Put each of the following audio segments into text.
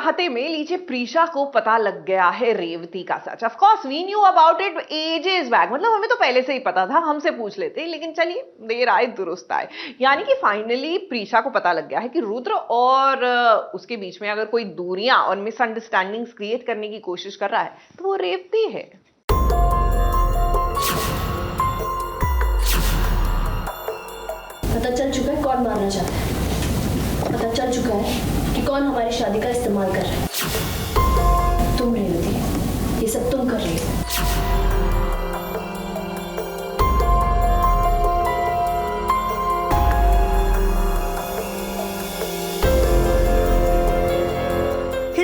चाहते में लीजिए प्रीशा को पता लग गया है रेवती का सच। Of course we knew about it ages back, मतलब हमें तो पहले से ही पता था, हमसे पूछ लेते, लेकिन चलिए देर आए दुरुस्त आए। यानी कि फाइनली प्रीशा को पता लग गया है कि रुद्र और उसके बीच में अगर कोई दूरियां और मिसअंडरस्टैंडिंग्स क्रिएट करने की कोशिश कर रहा है तो वो रेवती है। पता चल चुका है कौन मारना चाहता है, पता चल चुका है कि कौन हमारी शादी का इस्तेमाल कर रहा है। तुम रेवती, ये सब तुम कर रही हो।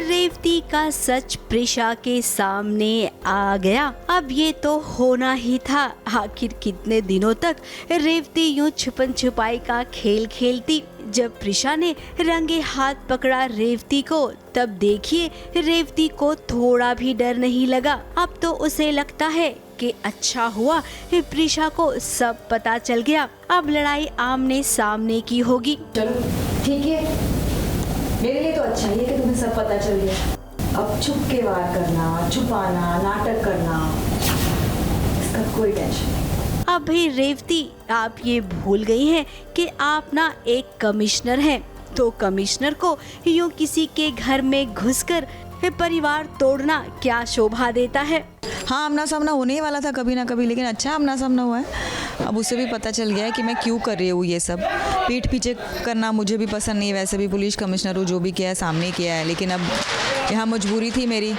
रेवती का सच प्रीशा के सामने आ गया। अब ये तो होना ही था। आखिर कितने दिनों तक रेवती यूं छुपन छुपाई का खेल खेलती। जब प्रीशा ने रंगे हाथ पकड़ा रेवती को, तब देखिए रेवती को थोड़ा भी डर नहीं लगा। अब तो उसे लगता है कि अच्छा हुआ प्रीशा को सब पता चल गया। अब लड़ाई आमने सामने की होगी। चलो ठीक है, मेरे लिए तो अच्छा ही है कि तुम्हें सब पता चल गया। अब छुप के वार करना, छुपाना, नाटक करना, इसका कोई टेंशन नहीं। अब भी रेवती, आप ये भूल गई हैं कि आप ना एक कमिश्नर हैं, तो कमिश्नर को यूं किसी के घर में घुसकर परिवार तोड़ना क्या शोभा देता है। हाँ, आमना सामना होने ही वाला था कभी ना कभी, लेकिन अच्छा आमना सामना हुआ है। अब उसे भी पता चल गया है कि मैं क्यों कर रही हूँ ये सब। पीठ पीछे करना मुझे भी पसंद नहीं है, वैसे भी पुलिस कमिश्नर हूँ, जो भी किया है सामने किया है। लेकिन अब यहाँ मजबूरी थी मेरी,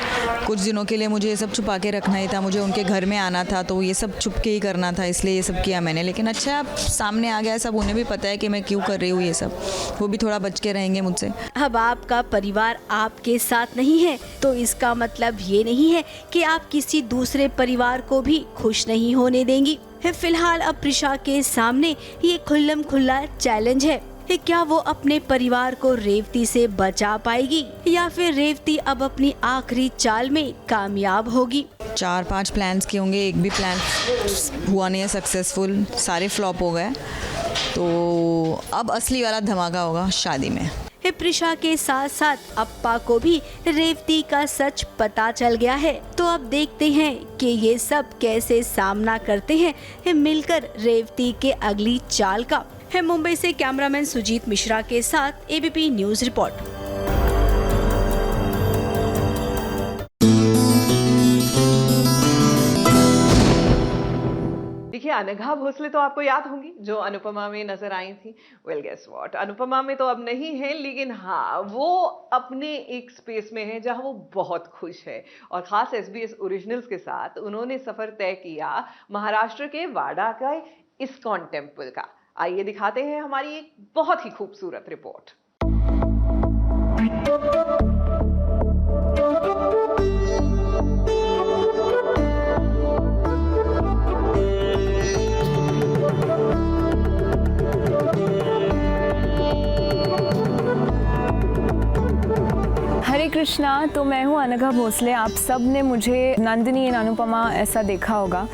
कुछ दिनों के लिए मुझे ये सब छुपा के रखना ही था। मुझे उनके घर में आना था तो ये सब छुप के ही करना था, इसलिए ये सब किया मैंने। लेकिन अच्छा अब सामने आ गया है सब, उन्हें भी पता है कि मैं क्यों कर रही हूँ ये सब। वो भी थोड़ा बच के रहेंगे मुझसे। अब आपका परिवार आपके साथ नहीं है तो इसका मतलब ये नहीं है कि आप किसी दूसरे परिवार को भी खुश नहीं होने देंगी। फिलहाल अब प्रीशा के सामने ये खुल्लम खुल्ला चैलेंज है। क्या वो अपने परिवार को रेवती से बचा पाएगी या फिर रेवती अब अपनी आखिरी चाल में कामयाब होगी? 4-5 प्लान्स किए होंगे, एक भी प्लान हुआ नहीं है सक्सेसफुल, सारे फ्लॉप हो गए। तो अब असली वाला धमाका होगा शादी में। प्रीशा के साथ साथ अप्पा को भी रेवती का सच पता चल गया है। तो अब देखते हैं कि ये सब कैसे सामना करते हैं मिलकर रेवती के अगली चाल का। है मुंबई से कैमरामैन सुजीत मिश्रा के साथ एबीपी न्यूज रिपोर्ट। देखिए अनघा भोसले तो आपको याद होंगी, जो अनुपमा में नजर आई थी। वेल गेस व्हाट, अनुपमा में तो अब नहीं है, लेकिन हाँ वो अपने एक स्पेस में है जहां वो बहुत खुश है। और खास SBS ओरिजिनल्स के साथ उन्होंने सफर तय किया महाराष्ट्र के वाडा का इस्कॉन टेम्पल का। आइए दिखाते हैं हमारी एक बहुत ही खूबसूरत रिपोर्ट। हरे कृष्णा, तो मैं हूँ अनघा भोसले। आप सब ने मुझे नंदिनी एंड अनुपमा ऐसा देखा होगा।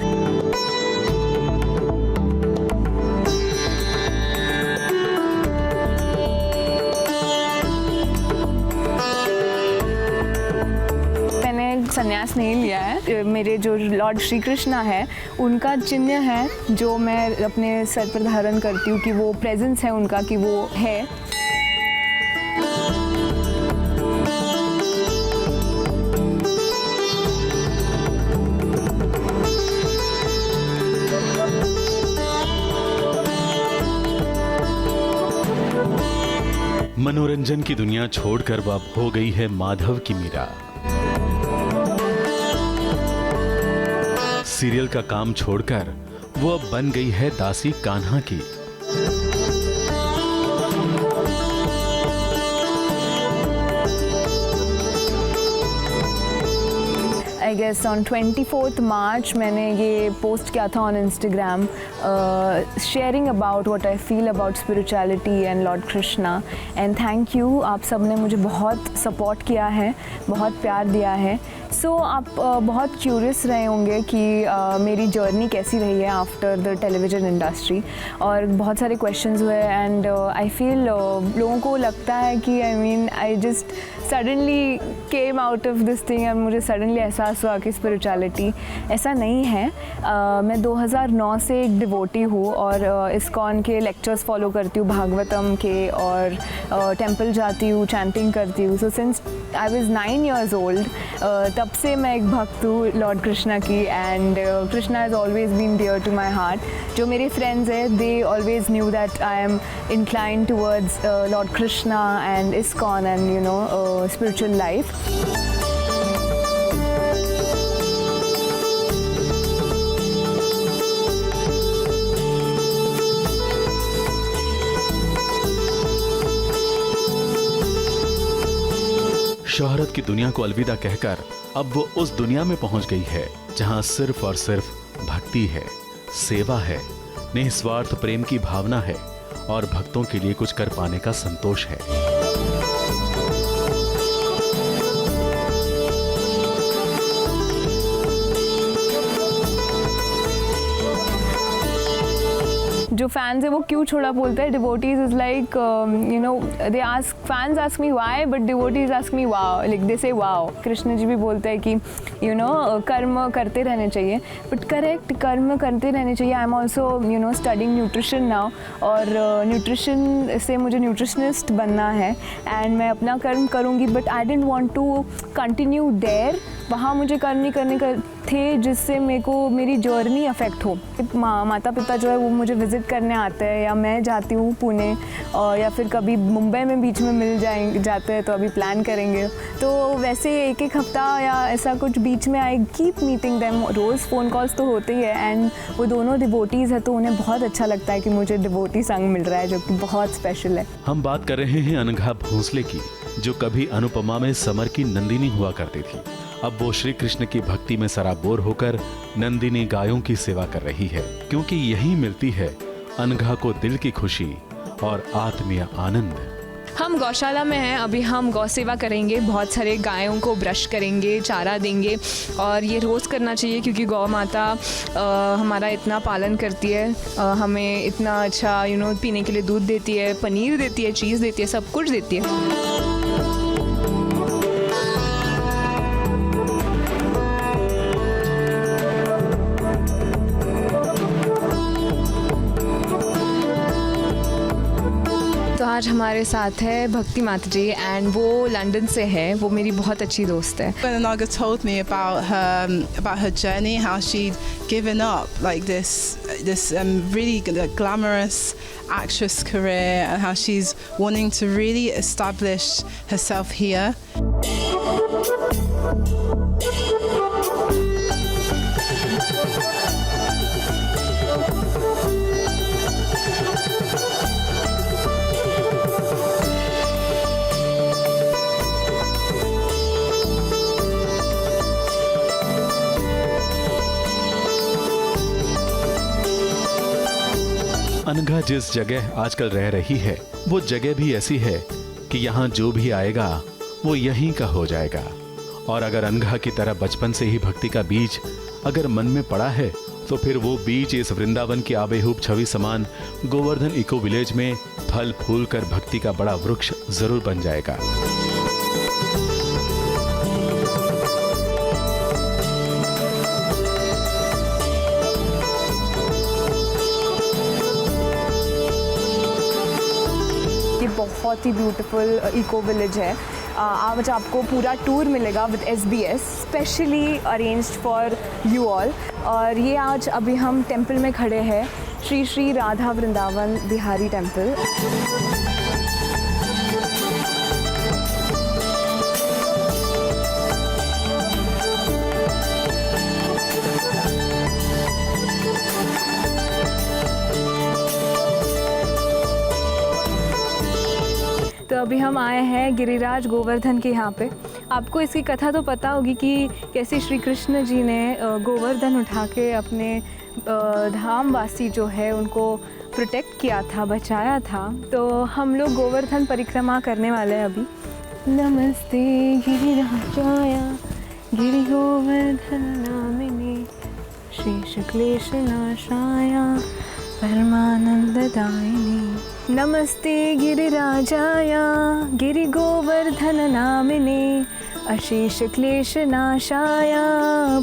मैंने संन्यास नहीं लिया है। मेरे जो लॉर्ड श्री कृष्णा है उनका चिन्ह है जो मैं अपने सर पर धारण करती हूँ, कि वो प्रेजेंस है उनका, कि वो है। मनोरंजन की दुनिया छोड़कर अब हो गई है माधव की मीरा। सीरियल का काम छोड़कर वो अब बन गई है दासी कान्हा की। आई गेस ऑन 24 मार्च मैंने ये पोस्ट किया था on Instagram sharing about what I feel about spirituality and Lord Krishna. And thank you, आप सब ने मुझे बहुत support किया है, बहुत प्यार दिया है. So आप बहुत curious रहे होंगे कि मेरी journey कैसी रही है after the television industry, और बहुत सारे questions हुए. And I feel लोगों को लगता है कि I just suddenly came out of this thing और मुझे suddenly एहसास हुआ कि spirituality ऐसा नहीं है. मैं 2009 से एक डिवोटी हूँ और इस्कॉन के लेक्चर्स फॉलो करती हूँ, भागवतम के, और टेंपल जाती हूँ, चैंटिंग करती हूँ. So since I was 9 years old, तब से मैं एक भक्त हूँ लॉर्ड कृष्णा की. And Krishna has always been dear to my heart. जो मेरे फ्रेंड्स हैं, they always knew that I am inclined towards Lord Krishna and ISKCON and spiritual life. शोहरत की दुनिया को अलविदा कहकर अब वो उस दुनिया में पहुंच गई है जहां सिर्फ और सिर्फ भक्ति है, सेवा है, निस्वार्थ प्रेम की भावना है और भक्तों के लिए कुछ कर पाने का संतोष है. जो फैंस है वो क्यों छोड़ा बोलते हैं. Devotees is like they ask, fans ask me why, but devotees ask me wow, like they से वाओ. कृष्ण जी भी बोलते हैं कि कर्म करते रहने चाहिए. बट करेक्ट, कर्म करते रहने चाहिए. I am also studying nutrition now, और न्यूट्रिशन से मुझे न्यूट्रिशनिस्ट बनना है. एंड मैं अपना कर्म करूँगी, but I don't want to continue there. वहाँ मुझे कर्म नहीं करने का थे जिससे मेरे को मेरी जर्नी अफेक्ट हो. माता पिता जो है वो मुझे विज़िट करने आते हैं, या मैं जाती हूँ पुणे, या फिर कभी मुंबई में बीच में मिल जाते हैं तो अभी प्लान करेंगे. तो वैसे एक हफ्ता या ऐसा कुछ बीच में आई कीप मीटिंग देम. रोज़ फ़ोन कॉल्स तो होते ही है. एंड वो दोनों डिवोटीज़ है तो उन्हें बहुत अच्छा लगता है कि मुझे डिवोटी संग मिल रहा है, जो कि बहुत स्पेशल है. हम बात कर रहे हैं अनघा भोंसले की, जो कभी अनुपमा में समर की नंदिनी हुआ करती थी. अब वो श्री कृष्ण की भक्ति में सराबोर होकर नंदिनी गायों की सेवा कर रही है, क्योंकि यही मिलती है अनघा को दिल की खुशी और आत्मीय आनंद. हम गौशाला में हैं, अभी हम गौ सेवा करेंगे. बहुत सारे गायों को ब्रश करेंगे, चारा देंगे, और ये रोज़ करना चाहिए क्योंकि गौ माता हमारा इतना पालन करती है. हमें इतना अच्छा पीने के लिए दूध देती है, पनीर देती है, चीज़ देती है, सब कुछ देती है. आज हमारे साथ है भक्ति माता जी, एंड वो लंदन से है. वो मेरी बहुत अच्छी दोस्त है. When Anaga told me about her journey, how she'd given up like this really glamorous actress career, and how she's wanting to really establish herself here. Anagha जिस जगह आजकल रह रही है, वो जगह भी ऐसी है कि यहाँ जो भी आएगा वो यहीं का हो जाएगा. और अगर अनघा की तरह बचपन से ही भक्ति का बीज अगर मन में पड़ा है, तो फिर वो बीज इस वृंदावन की आबेहूब छवि समान गोवर्धन इको विलेज में फल फूल कर भक्ति का बड़ा वृक्ष जरूर बन जाएगा. बहुत ही ब्यूटीफुल इको विलेज है. आज आपको पूरा टूर मिलेगा with SBS, specially arranged for you all. और ये आज अभी हम टेंपल में खड़े हैं, श्री श्री राधा वृंदावन बिहारी टेंपल. तो अभी हम आए हैं गिरिराज गोवर्धन के यहाँ पे. आपको इसकी कथा तो पता होगी कि कैसे श्री कृष्ण जी ने गोवर्धन उठा के अपने धामवासी जो है उनको प्रोटेक्ट किया था, बचाया था। तो हम लोग गोवर्धन परिक्रमा करने वाले हैं अभी। नमस्ते गिरिराजाय गिरिगोवर्धन नामिने शेषक्लेशनाशाय परमानंददायिने। नमस्ते गिरिराजाय गिरिगोवर्धन नामिने अशेष क्लेशनाशाय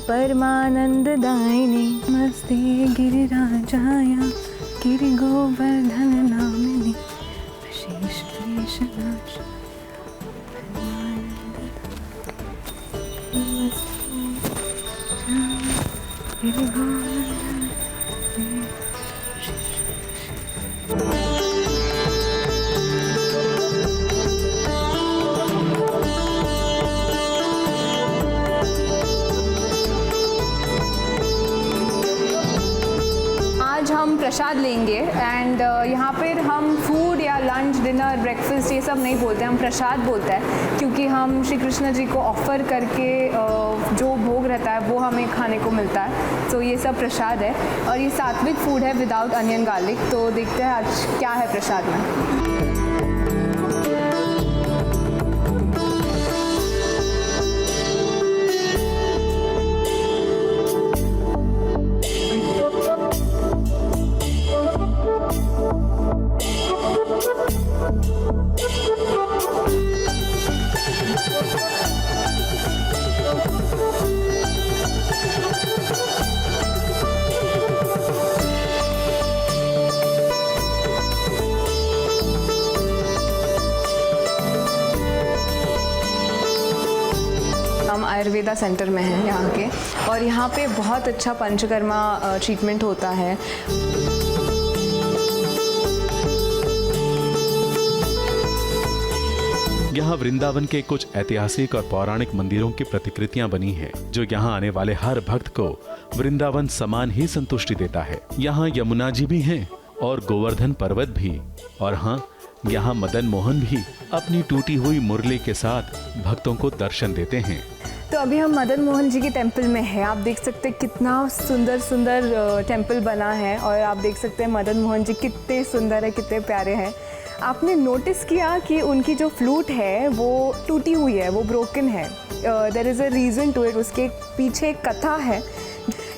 परमानंददायिने। नमस्ते गिरिराजाय गिरिगोवर्धन नामिने अशेष क्लेशनाशाय आज हम प्रसाद लेंगे एंड यहाँ पर हम फूड या लंच डिनर ब्रेकफास्ट ये सब नहीं बोलते, हम प्रसाद बोलते हैं, क्योंकि हम श्री कृष्ण जी को ऑफ़र करके जो भोग रहता है वो हमें खाने को मिलता है। तो ये सब प्रसाद है और ये सात्विक फूड है विदाउट अनियन गार्लिक। तो देखते हैं आज क्या है प्रसाद में। हम आयुर्वेदा सेंटर में हैं यहाँ के, और यहाँ पे बहुत अच्छा पंचकर्मा ट्रीटमेंट होता है। यहाँ वृंदावन के कुछ ऐतिहासिक और पौराणिक मंदिरों की प्रतिकृतियां बनी हैं, जो यहाँ आने वाले हर भक्त को वृंदावन समान ही संतुष्टि देता है। यहाँ यमुना जी भी हैं और गोवर्धन पर्वत भी, और हाँ, यहाँ मदन मोहन भी अपनी टूटी हुई मुरली के साथ भक्तों को दर्शन देते हैं। तो अभी हम मदन मोहन जी के टेम्पल में हैं। आप देख सकते हैं कितना सुंदर सुंदर टेम्पल बना है, और आप देख सकते हैं मदन मोहन जी कितने सुंदर है, कितने प्यारे हैं। आपने नोटिस किया कि उनकी जो फ्लूट है वो टूटी हुई है, वो ब्रोकन है। There is a reason to it, उसके पीछे एक कथा है।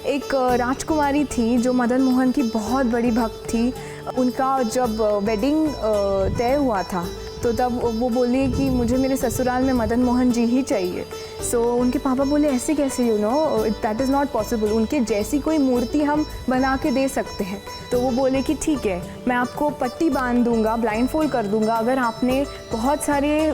एक राजकुमारी थी जो मदन मोहन की बहुत बड़ी भक्त थी। उनका जब वेडिंग तय हुआ था तो तब वो बोली कि मुझे मेरे ससुराल में मदन मोहन जी ही चाहिए। सो उनके पापा बोले ऐसे कैसे, you know that is not possible, उनके जैसी कोई मूर्ति हम बना के दे सकते हैं। तो वो बोले कि ठीक है, मैं आपको पट्टी बांध दूंगा, ब्लाइंड फोल्ड कर दूंगा, अगर आपने बहुत सारे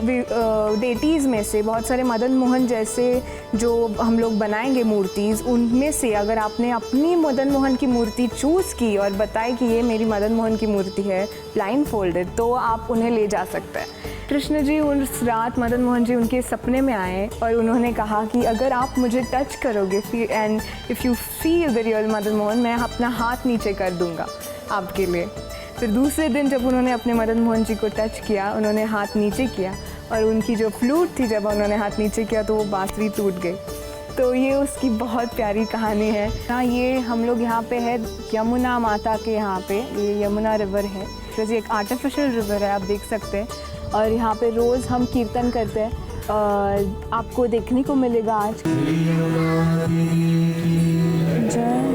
डेटीज़ में से, बहुत सारे मदन मोहन जैसे जो हम लोग बनाएंगे मूर्तिज़, उनमें से अगर आपने अपनी मदन मोहन की मूर्ति चूज़ की और बताए कि ये मेरी मदन मोहन की मूर्ति है ब्लाइंड फोल्डेड, तो आप उन्हें ले जा सकते हैं। कृष्ण जी उस रात मदन मोहन जी उनके सपने में आए और उन्होंने कहा कि अगर आप मुझे टच करोगे and if you feel the real Madan Mohan, मैं अपना हाथ नीचे कर दूंगा आपके लिए। फिर दूसरे दिन जब उन्होंने अपने मदन मोहन जी को टच किया, उन्होंने हाथ नीचे किया और उनकी जो फ्लूट थी, जब उन्होंने हाथ नीचे किया तो वो बांसुरी टूट गई। तो ये उसकी बहुत प्यारी कहानी है। हाँ, ये हम लोग यहाँ पे है यमुना माता के यहाँ पे, ये यमुना रिवर है। वैसे एक आर्टिफिशियल रिवर है, आप देख सकते हैं। और यहाँ पे रोज़ हम कीर्तन करते हैं, आपको देखने को मिलेगा आज। जय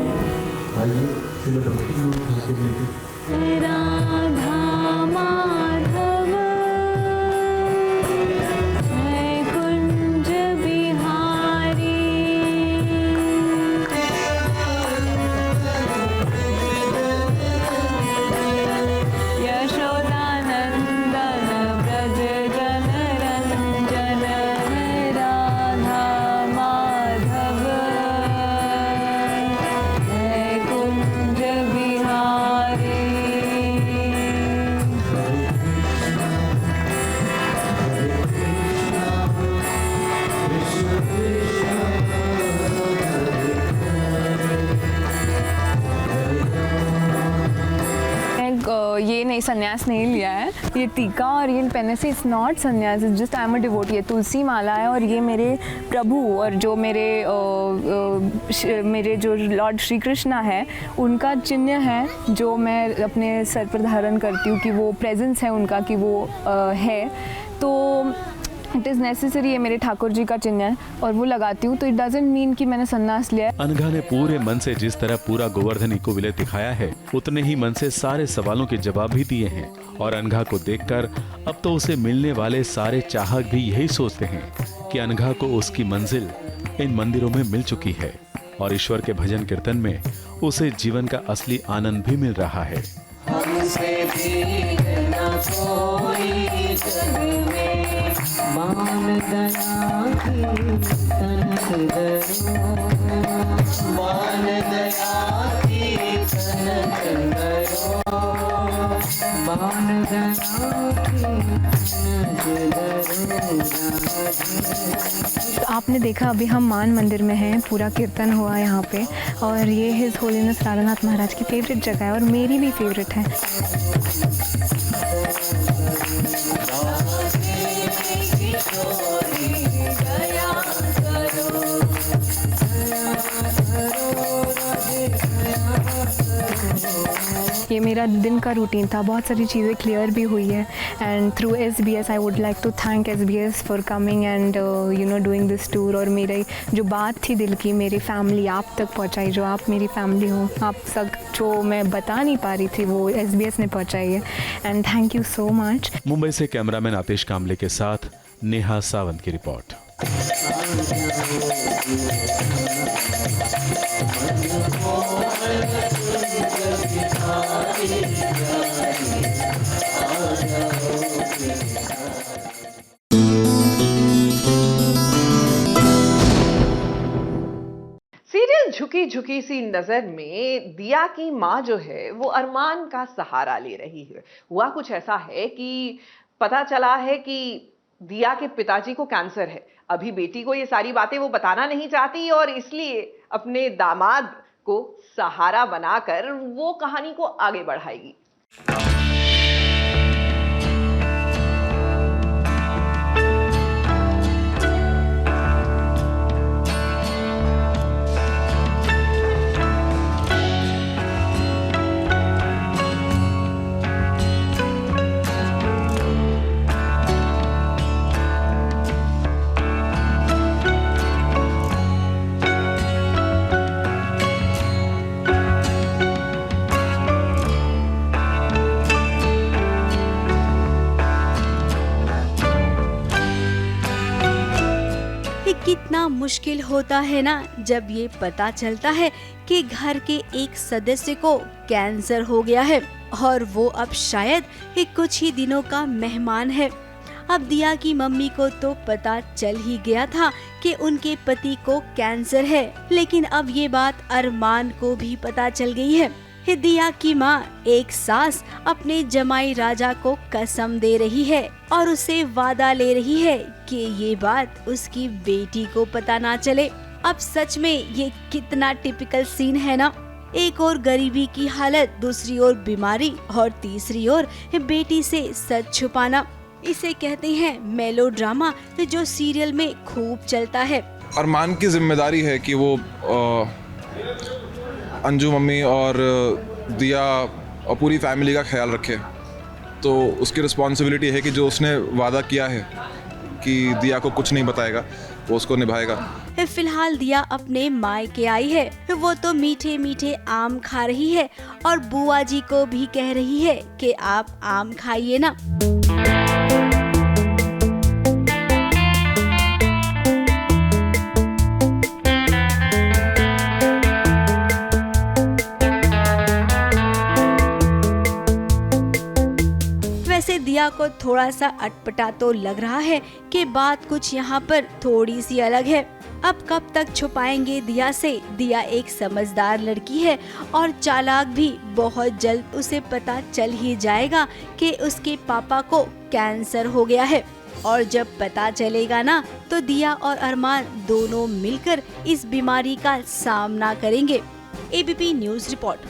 राधा माधव जय कुंज बिहारी, यशोदानंदन ब्रज जनरंजन, राधा माधव जय कुंज बिहारी। संन्यास नहीं लिया है। ये टीका और ये पहनने से इट्स नॉट संन्यास, it's just I am a devotee. ये तुलसी माला है और ये मेरे प्रभु और जो मेरे जो लॉर्ड श्री कृष्णा है उनका चिन्ह है, जो मैं अपने सर पर धारण करती हूँ कि वो प्रेजेंस है उनका, कि वो है। तो इट इज़ नेसेसरी, ये मेरे ठाकुर जी का चिन्ह है और वो लगाती हूँ। तो इट डजंट मीन कि मैंने संन्यास लिया है। अनघा ने पूरे मन से जिस तरह पूरा गोवर्धन इको विलेज दिखाया है, उतने ही मन से सारे सवालों के जवाब भी दिए हैं। और अनघा को देखकर अब तो उसे मिलने वाले सारे चाहक भी यही सोचते हैं कि अनघा को उसकी मंजिल इन मंदिरों में मिल चुकी है और ईश्वर के भजन कीर्तन में उसे जीवन का असली आनंद भी मिल रहा है। हमसे भी न कोई जग में, मान दया की तनक दरो, मान दया की तनक दरो, मान दया की तनक दरो। आपने देखा अभी हम मान मंदिर में हैं, पूरा कीर्तन हुआ यहाँ पे और ये हिज होलीनेस राधानाथ महाराज की फेवरेट जगह है और मेरी भी फेवरेट है। ये मेरा दिन का रूटीन था, बहुत सारी चीज़ें क्लियर भी हुई है and through SBS I would like to thank SBS for coming and you know doing this tour. और मेरी जो बात थी दिल की, मेरी फैमिली आप तक पहुंचाई, जो आप मेरी फैमिली हो, आप सब जो मैं बता नहीं पा रही थी वो SBS ने पहुंचाई है and thank you so much. Mumbai से कैमरामैन आतिश कामले के साथ नेहा सावंत की रिपोर्ट। सीरियल झुकी झुकी सी नजर में दिया की माँ जो है वो अरमान का सहारा ले रही है। हुआ कुछ ऐसा है कि पता चला है कि दिया के पिताजी को कैंसर है। अभी बेटी को ये सारी बातें वो बताना नहीं चाहती और इसलिए अपने दामाद को सहारा बनाकर वो कहानी को आगे बढ़ाएगी। कितना मुश्किल होता है ना जब ये पता चलता है कि घर के एक सदस्य को कैंसर हो गया है और वो अब शायद कुछ ही दिनों का मेहमान है। अब दिया की मम्मी को तो पता चल ही गया था कि उनके पति को कैंसर है, लेकिन अब ये बात अरमान को भी पता चल गई है। दिया की माँ एक सास अपने जमाई राजा को कसम दे रही है और उसे वादा ले रही है कि ये बात उसकी बेटी को पता ना चले। अब सच में ये कितना टिपिकल सीन है ना, एक और गरीबी की हालत, दूसरी ओर बीमारी और तीसरी ओर बेटी से सच छुपाना। इसे कहते हैं मेलोड्रामा, जो सीरियल में खूब चलता है। अरमान की जिम्मेदारी है कि वो अंजू मम्मी और दिया और पूरी फैमिली का ख्याल रखे। तो उसकी रिस्पॉन्सिबिलिटी है कि जो उसने वादा किया है कि दिया को कुछ नहीं बताएगा, वो उसको निभाएगा। फिलहाल दिया अपने मायके आई है, वो तो मीठे मीठे आम खा रही है और बुआ जी को भी कह रही है कि आप आम खाइए ना। वैसे दिया को थोड़ा सा अटपटा तो लग रहा है कि बात कुछ यहाँ पर थोड़ी सी अलग है। अब कब तक छुपाएंगे दिया से? दिया एक समझदार लड़की है और चालाक भी। बहुत जल्द उसे पता चल ही जाएगा कि उसके पापा को कैंसर हो गया है और जब पता चलेगा ना तो दिया और अरमान दोनों मिलकर इस बीमारी का सामना करेंगे। ABP news report.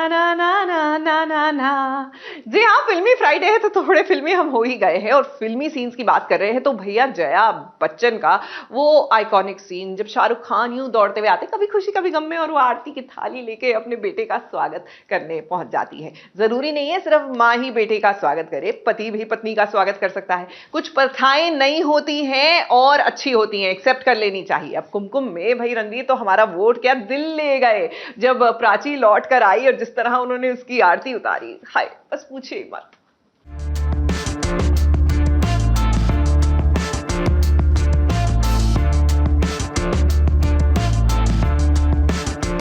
ना ना ना ना ना ना। जी हाँ, फिल्मी फ्राइडे है तो थोड़े फिल्मी हम हो ही गए हैं, और फिल्मी सीन्स की बात कर रहे हैं तो भैया जया बच्चन का वो आइकॉनिक सीन जब शाहरुख खान यूं दौड़ते हुए आते कभी खुशी कभी गम में, और वो आरती की थाली लेके अपने बेटे का स्वागत करने पहुंच जाती है। जरूरी नहीं है सिर्फ माँ ही बेटे का स्वागत करे, पति भी पत्नी का स्वागत कर सकता है। कुछ प्रथाएं नहीं होती हैं और अच्छी होती हैं, एक्सेप्ट कर लेनी चाहिए। अब कुमकुम में भाई रणवीर तो हमारा वोट क्या दिल ले गए जब प्राची लौट कर आई और जिस तरह उन्होंने उसकी आरती उतारी, हाय बस पूछिए मत।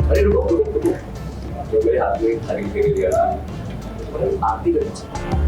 अरे रुको रुको रुको, जो मेरे हाथ में थाली लेके दिया था मैंने आरती करनी चाहिए।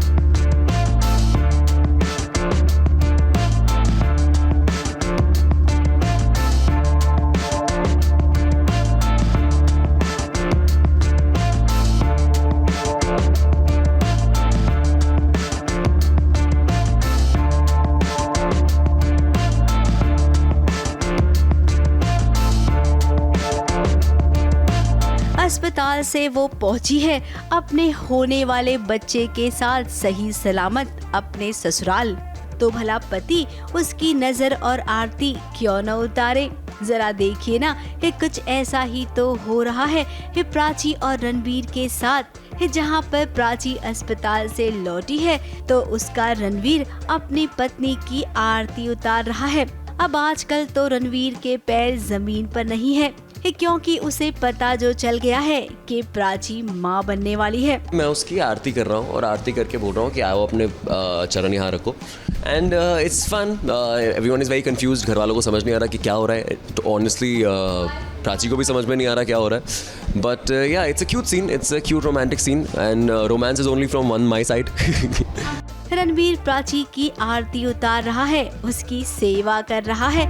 अस्पताल से वो पहुंची है अपने होने वाले बच्चे के साथ सही सलामत अपने ससुराल। तो भला पति उसकी नजर और आरती क्यों न उतारे। जरा देखिए ना, ये कुछ ऐसा ही तो हो रहा है ये प्राची और रणवीर के साथ। जहां पर प्राची अस्पताल से लौटी है तो उसका रणवीर अपनी पत्नी की आरती उतार रहा है। अब आजकल तो रणवीर के पैर जमीन पर नहीं है, क्योंकि उसे पता जो चल गया है कि प्राची माँ बनने वाली है। मैं उसकी आरती कर रहा हूँ और आरती करके बोल रहा हूँ कि आओ अपने चरण यहाँ रखो, and it's fun. Everyone is very confused, घर वालों को समझ नहीं आ रहा कि क्या हो रहा है। तो ऑनेस्टली प्राची को भी समझ में नहीं आ रहा क्या हो रहा है, but yeah it's a cute scene, it's a cute romantic scene, and romance is only from one my side. Ranveer Prachi की आरती उतार रहा है, उसकी सेवा कर रहा है।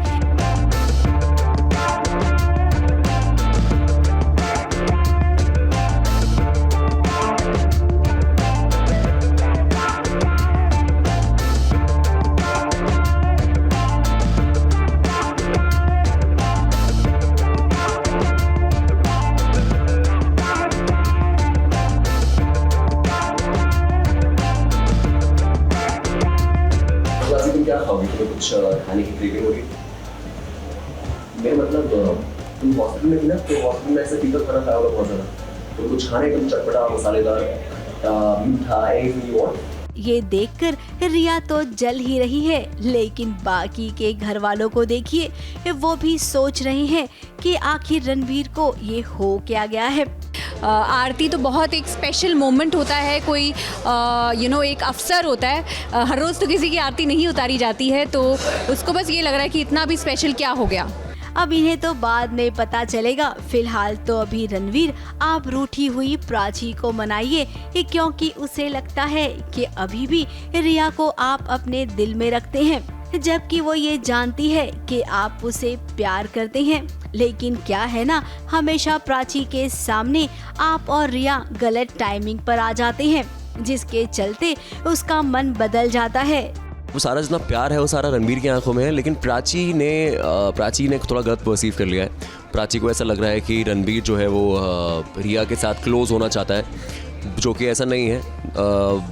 क्या खाओगी? तुम्हें कुछ खाने की क्रेविंग होगी? मैं मतलब तुम हॉस्पिटल में थी ना, तो हॉस्पिटल में ऐसे फीका खाना खाया होगा बहुत ज़्यादा, तो कुछ खाने एकदम चटपटा मसालेदार मीठा एनीथिंग यू वांट। ये देखकर रिया तो जल ही रही है, लेकिन बाकी के घर वालों को देखिए, वो भी सोच रहे हैं कि आखिर रणवीर को ये हो क्या गया है। आरती तो बहुत एक स्पेशल मोमेंट होता है, कोई एक अवसर होता है। हर रोज़ तो किसी की आरती नहीं उतारी जाती है, तो उसको बस ये लग रहा है कि इतना भी स्पेशल क्या हो गया। अब इन्हें तो बाद में पता चलेगा। फिलहाल तो अभी रणवीर आप रूठी हुई प्राची को मनाइए, क्योंकि उसे लगता है कि अभी भी रिया को आप अपने दिल में रखते हैं, जबकि वो ये जानती है कि आप उसे प्यार करते हैं। लेकिन क्या है ना, हमेशा प्राची के सामने आप और रिया गलत टाइमिंग पर आ जाते हैं, जिसके चलते उसका मन बदल जाता है। वो सारा जितना प्यार है वो सारा रणवीर की आंखों में है, लेकिन प्राची ने थोड़ा गलत परसीव कर लिया है। प्राची को ऐसा लग रहा है कि रणवीर जो है वो रिया के साथ क्लोज होना चाहता है, जो कि ऐसा नहीं है।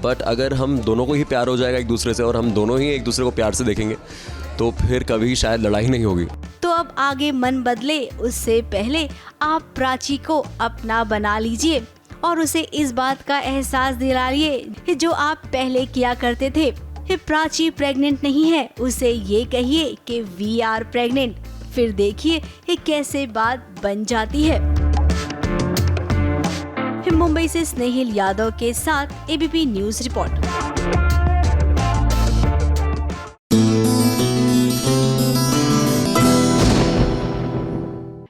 बट अगर हम दोनों को ही प्यार हो जाएगा एक दूसरे से, और हम दोनों ही एक दूसरे को प्यार से देखेंगे, तो फिर कभी शायद लड़ाई नहीं होगी। तो अब आगे मन बदले उससे पहले आप प्राची को अपना बना लीजिए और उसे इस बात का एहसास दिलाइए जो आप पहले किया करते थे। प्राची प्रेग्नेंट नहीं है, उसे ये कहिए कि वी आर प्रेग्नेंट, फिर देखिए कैसे बात बन जाती है। मुंबई से स्नेहिल यादव के साथ ABP news report.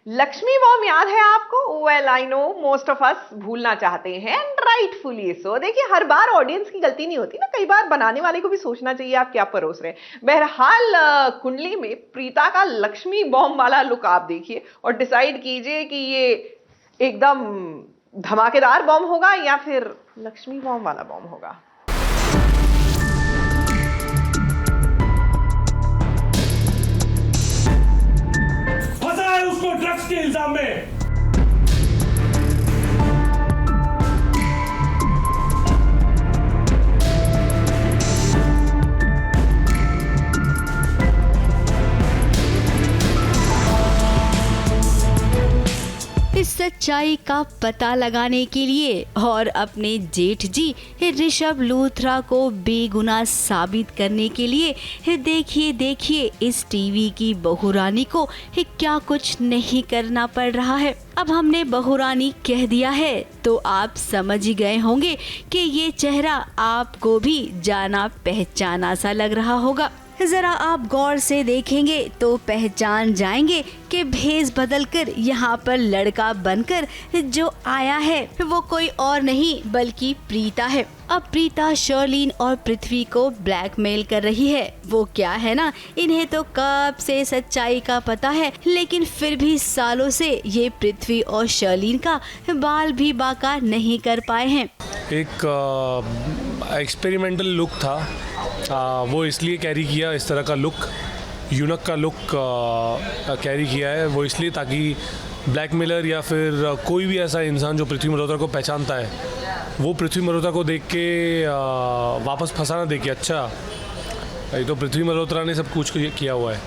Lakshmi bomb याद है आपको? Well I know most of us भूलना चाहते हैं, एंड राइटफुली सो। देखिए हर बार ऑडियंस की गलती नहीं होती ना, कई बार बनाने वाले को भी सोचना चाहिए आप क्या परोस रहे हैं। बहरहाल कुंडली में प्रीता का लक्ष्मी बॉम्ब वाला लुक आप देखिए और डिसाइड कीजिए कि ये एकदम धमाकेदार बॉम्ब होगा या फिर लक्ष्मी बॉम्ब वाला बॉम्ब होगा। फंसा है उसको ड्रग्स के इल्जाम में। सच्चाई का पता लगाने के लिए और अपने जेठ जी ऋषभ लूथरा को बेगुनाह साबित करने के लिए देखिए इस टीवी की बहुरानी को क्या कुछ नहीं करना पड़ रहा है। अब हमने बहुरानी कह दिया है तो आप समझ ही गए होंगे कि ये चेहरा आपको भी जाना पहचाना सा लग रहा होगा। जरा आप गौर से देखेंगे तो पहचान जाएंगे कि भेष बदलकर यहाँ पर लड़का बनकर जो आया है वो कोई और नहीं बल्कि प्रीता है। अब प्रीता शर्लिन और पृथ्वी को ब्लैकमेल कर रही है। वो क्या है ना, इन्हें तो कब से सच्चाई का पता है, लेकिन फिर भी सालों से ये पृथ्वी और शर्लिन का बाल भी बाका नहीं कर पाए हैं। एक एक्सपेरिमेंटल लुक था, वो इसलिए कैरी किया, इस तरह का लुक, यूनक का लुक कैरी किया है वो इसलिए ताकि ब्लैकमेलर या फिर कोई भी ऐसा इंसान जो पृथ्वी मल्होत्रा को पहचानता है वो पृथ्वी मल्होत्रा को देख के वापस फंसाना देखे, अच्छा ये तो पृथ्वी मल्होत्रा ने सब कुछ किया हुआ है।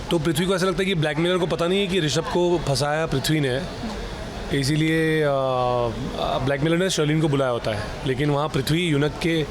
तो पृथ्वी को ऐसा लगता है कि ब्लैकमेलर को पता नहीं है कि ऋषभ को फंसाया पृथ्वी ने, इसीलिए ब्लैकमेलर ने शर्लिन को बुलाया होता है। लेकिन वहाँ पृथ्वी यूनक के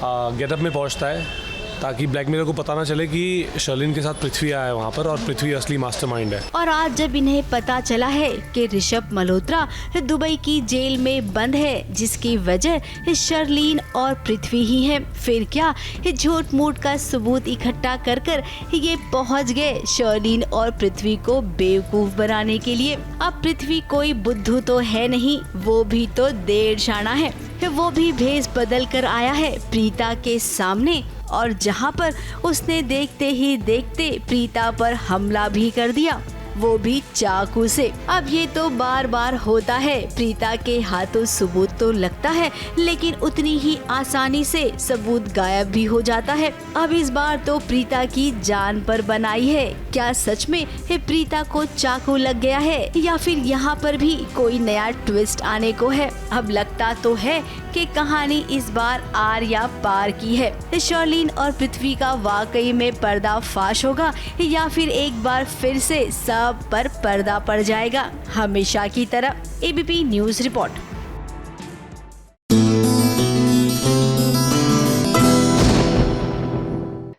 गेटअप में पहुंचता है ताकि ब्लैकमेलर को पता ना चले कि शर्लिन के साथ पृथ्वी आया है वहाँ पर और पृथ्वी असली मास्टरमाइंड है। और आज जब इन्हें पता चला है कि ऋषभ मल्होत्रा दुबई की जेल में बंद है जिसकी वजह शर्लिन और पृथ्वी ही है, फिर क्या झूठ मूठ का सबूत इकट्ठा कर कर ये पहुँच गए शर्लिन और पृथ्वी को बेवकूफ बनाने के लिए। अब पृथ्वी कोई बुद्धू तो है नहीं, वो भी तो देर शाना है, वो भी भेष बदल कर आया है प्रीता के सामने और जहां पर उसने देखते ही देखते प्रीता पर हमला भी कर दिया, वो भी चाकू से। अब ये तो बार बार होता है, प्रीता के हाथों सबूत तो लगता है लेकिन उतनी ही आसानी से सबूत गायब भी हो जाता है। अब इस बार तो प्रीता की जान पर बनाई है। क्या सच में प्रीता को चाकू लग गया है या फिर यहाँ पर भी कोई नया ट्विस्ट आने को है? अब लगता तो है कि कहानी इस बार आर या पार की है। शर्लिन और पृथ्वी का वाकई में पर्दाफाश होगा या फिर एक बार फिर से सब पर पर्दा पड़ जाएगा। हमेशा की तरह एबीपी न्यूज रिपोर्ट।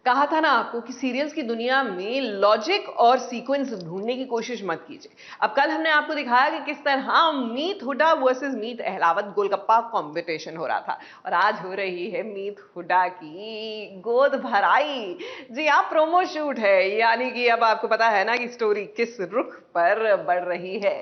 कहा था ना आपको कि सीरियल्स की दुनिया में लॉजिक और सीक्वेंस ढूंढने की कोशिश मत कीजिए। अब कल हमने आपको दिखाया कि किस तरह मीत हुड्डा वर्सेस मीत अहलावत गोलगप्पा कंपटीशन हो रहा था और आज हो रही है मीत हुड्डा की गोद भराई। जी हाँ, प्रोमो शूट है, यानी कि अब आपको पता है ना कि स्टोरी किस रुख पर बढ़ रही है।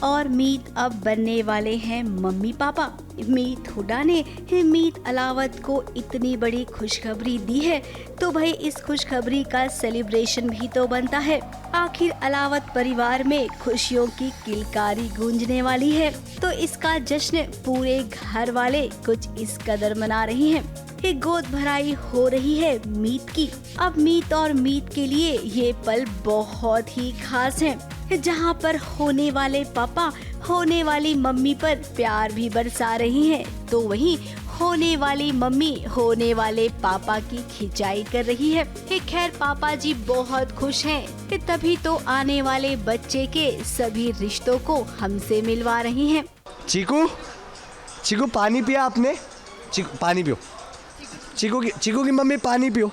और मीत अब बनने वाले हैं मम्मी पापा। मीत हुड्डा ने मीत अलावत को इतनी बड़ी खुशखबरी दी है तो भाई इस खुशखबरी का सेलिब्रेशन भी तो बनता है। आखिर अलावत परिवार में खुशियों की किलकारी गूंजने वाली है तो इसका जश्न पूरे घर वाले कुछ इस कदर मना रही हैं। एक गोद भराई हो रही है मीत की। अब मीत और मीत के लिए ये पल बहुत ही खास है, जहाँ पर होने वाले पापा होने वाली मम्मी पर प्यार भी बरसा रही हैं, तो वहीं होने वाली मम्मी होने वाले पापा की खिंचाई कर रही है। खैर पापा जी बहुत खुश हैं, तभी तो आने वाले बच्चे के सभी रिश्तों को हमसे मिलवा रही हैं। चीकू, चीकू पानी पिया आपने? चीकू पानी पियो। चीकू की मम्मी पानी पियो।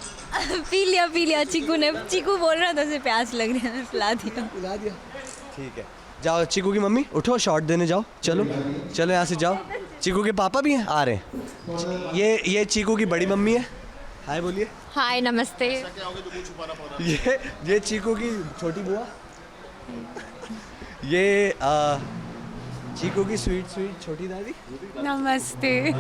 पी लिया चीकू ने। चीकू बोल रहा था उसे प्यास लग रही है, पिला दिया। ठीक है, जाओ चीकू की मम्मी उठो, शॉट देने जाओ। चलो यहाँ से जाओ। चीकू के पापा भी हैं, आ रहे हैं। ये चीकू की बड़ी मम्मी है। हाय बोलिए। हाय नमस्ते। ये चीकू की छोटी बुआ। ये चीकू की स्वीट छोटी दादी। नमस्ते।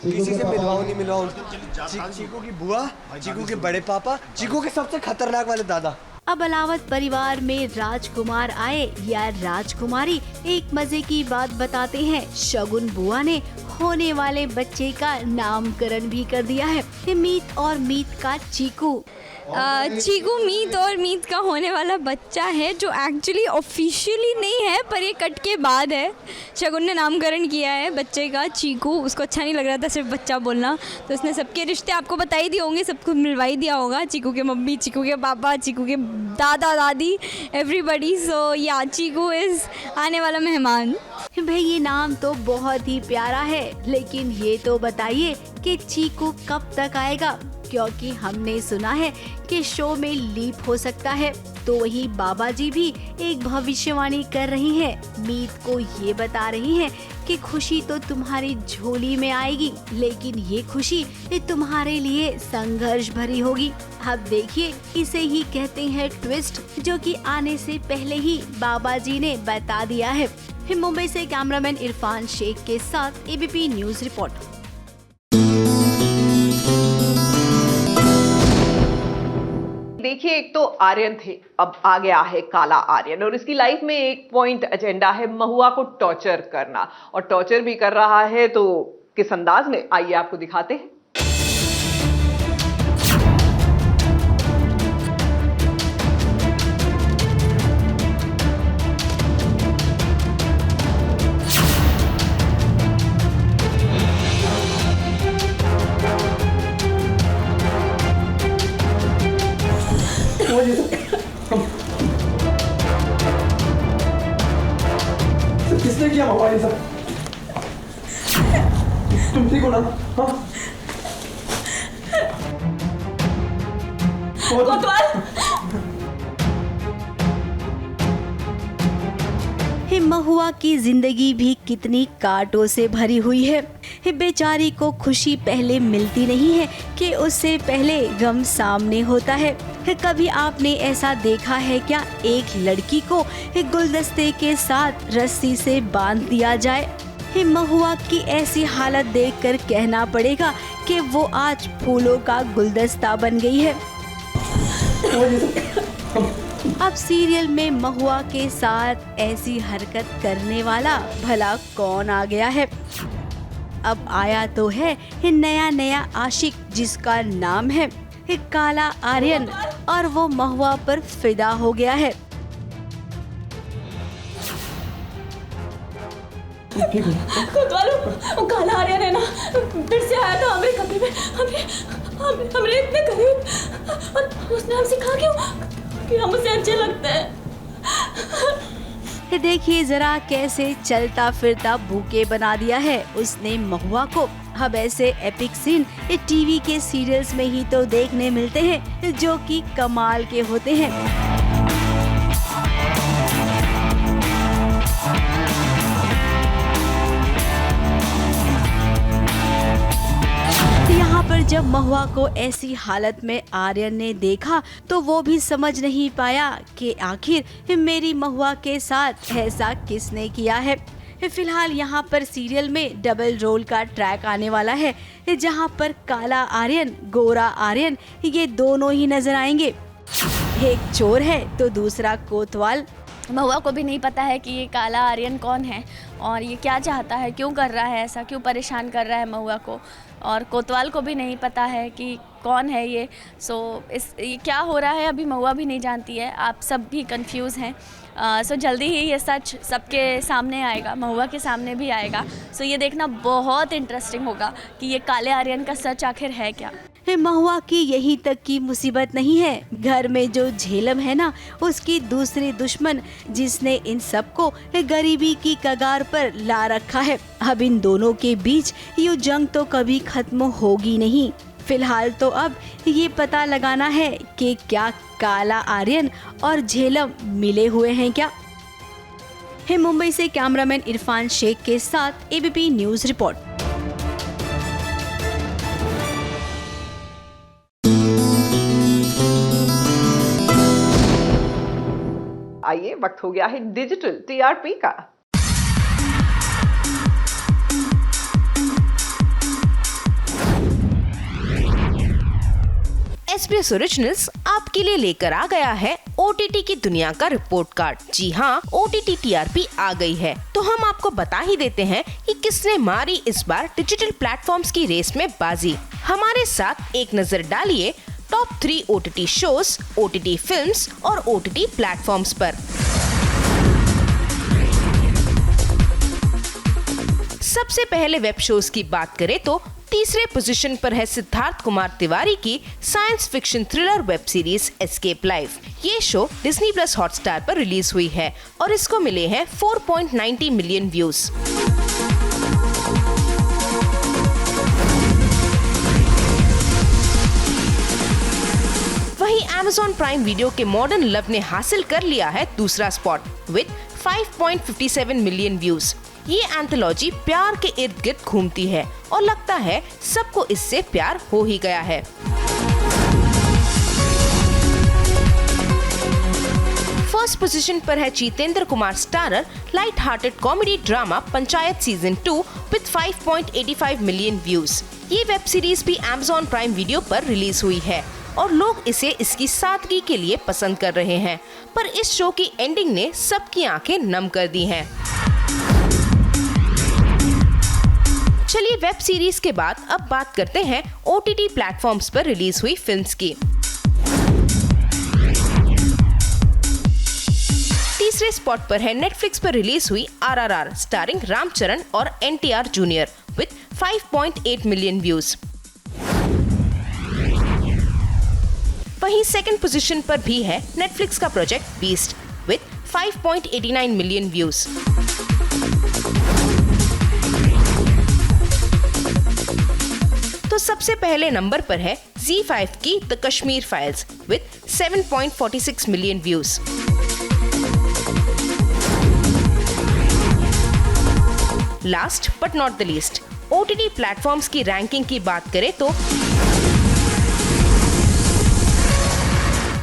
किसी से मिलवाओ। चीकू की बुआ, चीकू के बड़े पापा, चीकू के सबसे खतरनाक वाले दादा। अब अलावत परिवार में राजकुमार आए या राजकुमारी, एक मजे की बात बताते हैं। शगुन बुआ ने होने वाले बच्चे का नामकरण भी कर दिया है। मीत और मीत का चीकू। चीकू मीत और मीत का होने वाला बच्चा है, जो एक्चुअली ऑफिशियली नहीं है, पर ये कट के बाद है। शगुन ने नामकरण किया है बच्चे का चीकू। उसको अच्छा नहीं लग रहा था सिर्फ बच्चा बोलना, तो उसने सबके रिश्ते आपको बता ही दिए होंगे, सबको मिलवा ही दिया होगा। चीकू के मम्मी, चीकू के पापा, चीकू के दादा दादी, एवरीबडी। सो या चीकू इज़ आने वाला मेहमान। भाई ये नाम तो बहुत ही प्यारा है, लेकिन ये तो बताइए कि चीकू कब तक आएगा, क्योंकि हमने सुना है कि शो में लीप हो सकता है। तो वही बाबा जी भी एक भविष्यवाणी कर रही हैं। मीत को ये बता रही हैं कि खुशी तो तुम्हारी झोली में आएगी, लेकिन ये खुशी तुम्हारे लिए संघर्ष भरी होगी। अब देखिए, इसे ही कहते हैं ट्विस्ट, जो कि आने से पहले ही बाबा जी ने बता दिया है। मुंबई से कैमरामैन इरफान शेख के साथ एबीपी न्यूज रिपोर्ट। देखिए, एक तो आर्यन थे, अब आ गया है काला आर्यन, और इसकी लाइफ में एक पॉइंट एजेंडा है महुआ को टॉर्चर करना, और टॉर्चर भी कर रहा है। तो किस अंदाज में, आइए आपको दिखाते हैं। किसने किया महुआ ये सब? तुम ठीक हो ना? महुआ की जिंदगी भी कितनी कांटों से भरी हुई है। बेचारी को खुशी पहले मिलती नहीं है कि उससे पहले गम सामने होता है। कभी आपने ऐसा देखा है क्या, एक लड़की को गुलदस्ते के साथ रस्सी से बांध दिया जाए। महुआ की ऐसी हालत देखकर कहना पड़ेगा कि वो आज फूलों का गुलदस्ता बन गई है। अब सीरियल में महुआ के साथ ऐसी हरकत करने वाला भला कौन आ गया है। अब आया तो है नया आशिक, जिसका नाम है काला आर्यन, और वो महुआ पर फिदा हो गया है। वो काला आर्यन है ना, फिर से आया था हमें कभी में, हमने इतने करीब, और उसने हमसे कहा कि हम उसे अच्छे लगते हैं। देखिए जरा कैसे चलता फिरता बुके बना दिया है उसने महुआ को। अब ऐसे एपिक सीन टीवी के सीरियल्स में ही तो देखने मिलते हैं, जो कि कमाल के होते हैं। यहाँ पर जब महुआ को ऐसी हालत में आर्यन ने देखा, तो वो भी समझ नहीं पाया कि आखिर मेरी महुआ के साथ ऐसा किसने किया है। फिलहाल यहाँ पर सीरियल में डबल रोल का ट्रैक आने वाला है, जहाँ पर काला आर्यन, गोरा आर्यन, ये दोनों ही नजर आएंगे। एक चोर है तो दूसरा कोतवाल। महुआ को भी नहीं पता है कि ये काला आर्यन कौन है और ये क्या चाहता है, क्यों कर रहा है ऐसा, क्यों परेशान कर रहा है महुआ को, और कोतवाल को भी नहीं पता है कि कौन है ये। ये क्या हो रहा है अभी महुआ भी नहीं जानती है, आप सब भी कंफ्यूज हैं। जल्दी ही ये सच सबके सामने आएगा, महुआ के सामने भी आएगा। ये देखना बहुत इंटरेस्टिंग होगा कि ये काले आर्यन का सच आखिर है क्या। महुआ की यही तक की मुसीबत नहीं है, घर में जो झेलम है ना, उसकी दूसरी दुश्मन, जिसने इन सबको गरीबी की कगार पर ला रखा है। अब इन दोनों के बीच ये जंग तो कभी खत्म होगी नहीं। फिलहाल तो अब ये पता लगाना है कि क्या काला आर्यन और झेलम मिले हुए हैं क्या। मुंबई से कैमरामैन इरफान शेख के साथ एबीपी न्यूज रिपोर्ट। आइए, वक्त हो गया है डिजिटल टीआरपी का। SBS ओरिजिनल्स आपके लिए लेकर आ गया है OTT की दुनिया का रिपोर्ट कार्ड। जी हाँ, OTT TRP आ गई है, तो हम आपको बता ही देते हैं कि किसने मारी इस बार डिजिटल प्लेटफॉर्म्स की रेस में बाजी। हमारे साथ एक नजर डालिए top 3 OTT shows, OTT films और OTT प्लेटफॉर्म्स पर। सबसे पहले वेब शोज की बात करें तो तीसरे पोजीशन पर है सिद्धार्थ कुमार तिवारी की science fiction thriller web series escape life. ये शो डिज्नी प्लस हॉटस्टार पर रिलीज हुई है और इसको मिले हैं 4.90 मिलियन व्यूज। वहीं Amazon प्राइम वीडियो के मॉडर्न लव ने हासिल कर लिया है दूसरा स्पॉट विद 5.57 मिलियन व्यूज। ये एंथोलॉजी प्यार के इर्द गिर्द घूमती है और लगता है सबको इससे प्यार हो ही गया है। फर्स्ट पोजीशन पर है Jitendra Kumar starrer light hearted comedy drama panchayat season 2 with 5.85 million views. ये वेब सीरीज भी Amazon प्राइम वीडियो पर रिलीज हुई है और लोग इसे इसकी सादगी के लिए पसंद कर रहे हैं, पर इस शो की एंडिंग ने सबकी आंखें नम कर दी हैं। चलिए वेब सीरीज के बाद अब बात करते हैं OTT प्लेटफॉर्म्स पर रिलीज हुई फिल्म्स की। तीसरे स्पॉट पर है नेटफ्लिक्स पर रिलीज हुई RRR स्टारिंग रामचरण और NTR junior with 5.8 million views. वहीं सेकंड पोजीशन पर भी है नेटफ्लिक्स का project beast with 5.89 million views. तो सबसे पहले नंबर पर है ZEE5 की the Kashmir files with 7.46 million views. Last but not the least, OTT platforms की रैंकिंग की बात करें तो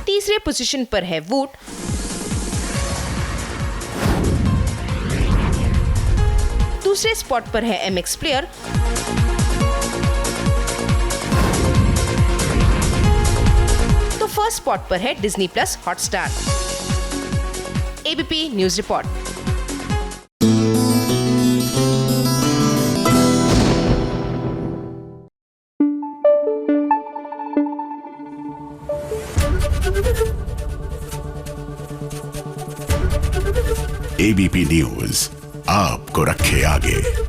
तीसरे पोजीशन पर है वूट, दूसरे स्पॉट पर है MX प्लेयर, तो फर्स्ट स्पॉट पर है Disney plus Hotstar. ABP news report. ABP news आपको रखे आगे।